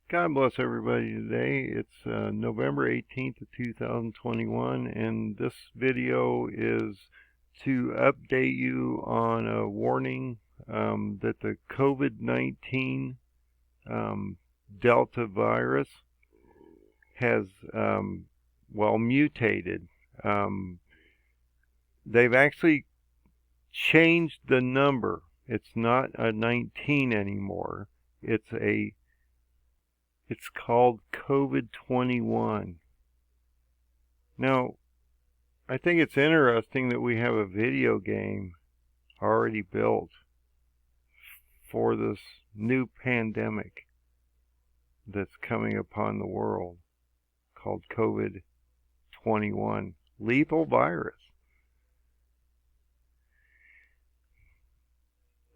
God bless everybody today. It's November 18th of 2021, and this video is to update you on a warning that the COVID-19 Delta virus has, mutated. They've actually changed the number. It's not a 19 anymore. It's called COVID-21. Now, I think it's interesting that we have a video game already built for this new pandemic that's coming upon the world called COVID-21, lethal virus.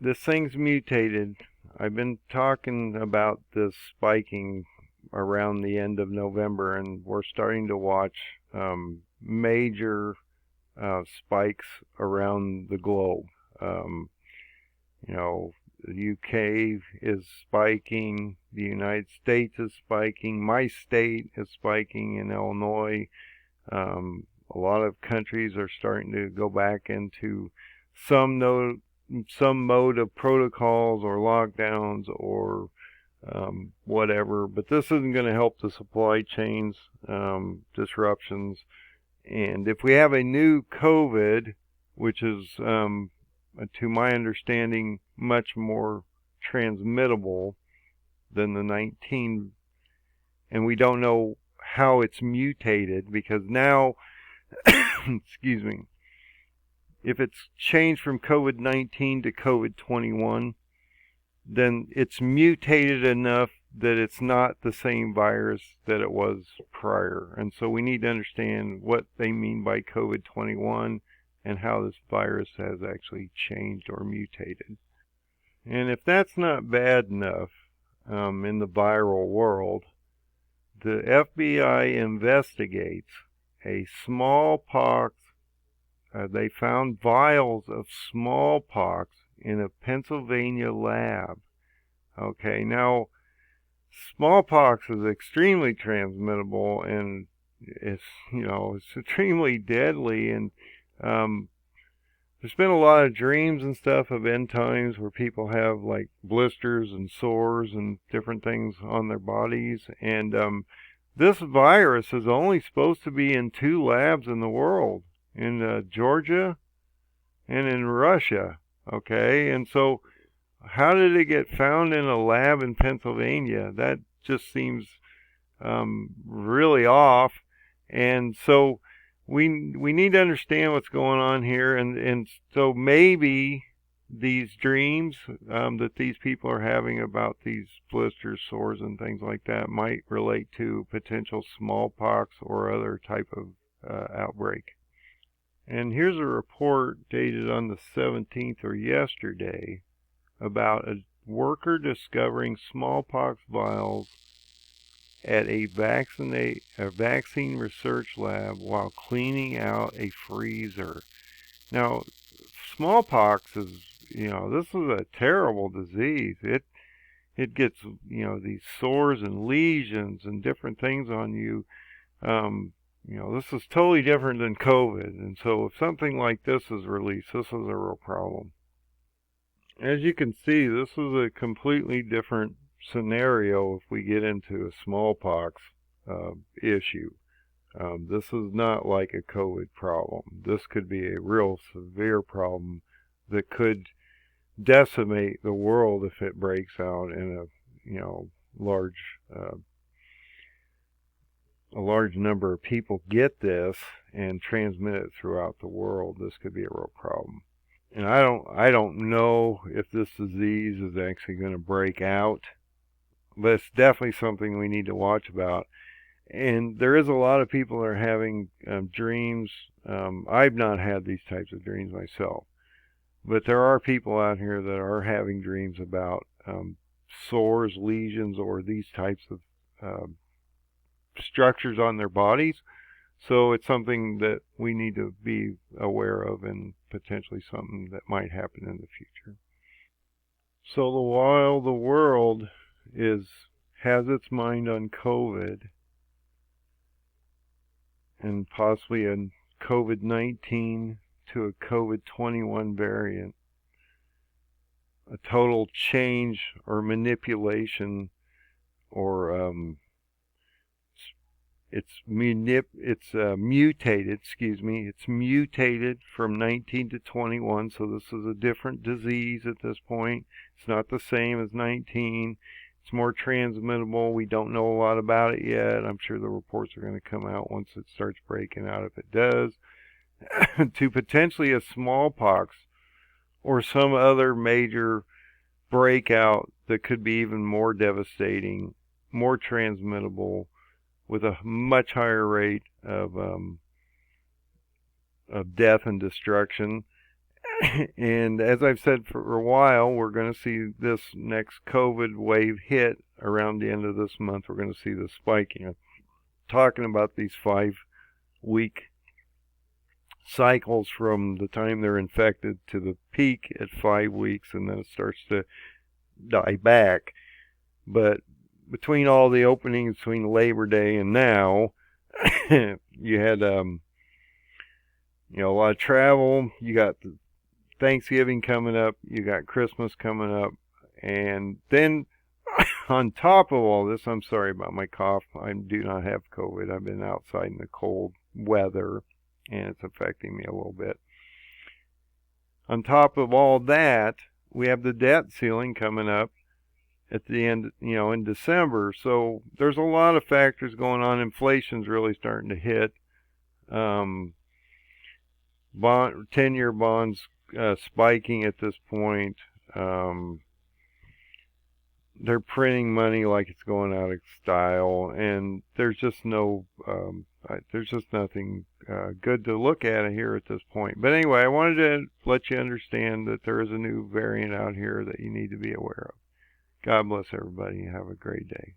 This thing's mutated. I've been talking about this spiking around the end of November, and we're starting to watch major spikes around the globe. The UK is spiking, the United States is spiking, my state is spiking in Illinois. A lot of countries are starting to go back into some mode of protocols or lockdowns or whatever, but this isn't going to help the supply chains disruptions. And if we have a new COVID, which is to my understanding much more transmittable than the 19, and we don't know how it's mutated, because now excuse me, if it's changed from COVID-19 to COVID-21, then it's mutated enough that it's not the same virus that it was prior. And so we need to understand what they mean by COVID-21 and how this virus has actually changed or mutated. And if that's not bad enough in the viral world, the FBI investigates a smallpox. They found vials of smallpox in a Pennsylvania lab. Okay, now smallpox is extremely transmittable, and it's extremely deadly. And there's been a lot of dreams and stuff of end times where people have like blisters and sores and different things on their bodies. And this virus is only supposed to be in 2 labs in the world, in Georgia and in Russia. Okay, and so how did it get found in a lab in Pennsylvania? That just seems really off. And so we need to understand what's going on here, and so maybe these dreams that these people are having about these blisters, sores, and things like that might relate to potential smallpox or other type of outbreak. And here's a report dated on the 17th, or yesterday, about a worker discovering smallpox vials at a vaccine research lab while cleaning out a freezer. Now, smallpox is, this is a terrible disease. It gets, these sores and lesions and different things on you. This is totally different than COVID, and so if something like this is released, this is a real problem. As you can see, this is a completely different scenario if we get into a smallpox issue. This is not like a COVID problem. This could be a real severe problem that could decimate the world if it breaks out in a large number of people get this and transmit it throughout the world. This could be a real problem. And I don't know if this disease is actually going to break out, but it's definitely something we need to watch about. And there is a lot of people that are having dreams. I've not had these types of dreams myself, but there are people out here that are having dreams about sores, lesions, or these types of structures on their bodies. So it's something that we need to be aware of, and potentially something that might happen in the future. So while the world is has its mind on COVID and possibly a COVID-19 to a COVID-21 variant, a total change or manipulation, or it's mutated, it's mutated from 19 to 21, so this is a different disease at this point. It's not the same as 19. It's more transmittable. We don't know a lot about it yet. I'm sure the reports are going to come out once it starts breaking out, if it does, to potentially a smallpox or some other major breakout that could be even more devastating, more transmittable, with a much higher rate of death and destruction. And as I've said for a while, we're going to see this next COVID wave hit around the end of this month. We're going to see the spiking. I'm talking about these 5-week cycles from the time they're infected to the peak at 5 weeks, and then it starts to die back. But between all the openings between Labor Day and now, you had a lot of travel. You got Thanksgiving coming up. You got Christmas coming up, and then on top of all this, I'm sorry about my cough. I do not have COVID. I've been outside in the cold weather, and it's affecting me a little bit. On top of all that, we have the debt ceiling coming up at the end, in December. So there's a lot of factors going on. Inflation's really starting to hit. 10-year bonds spiking at this point. They're printing money like it's going out of style, and there's just nothing good to look at here at this point. But anyway, I wanted to let you understand that there is a new variant out here that you need to be aware of. God bless everybody. Have a great day.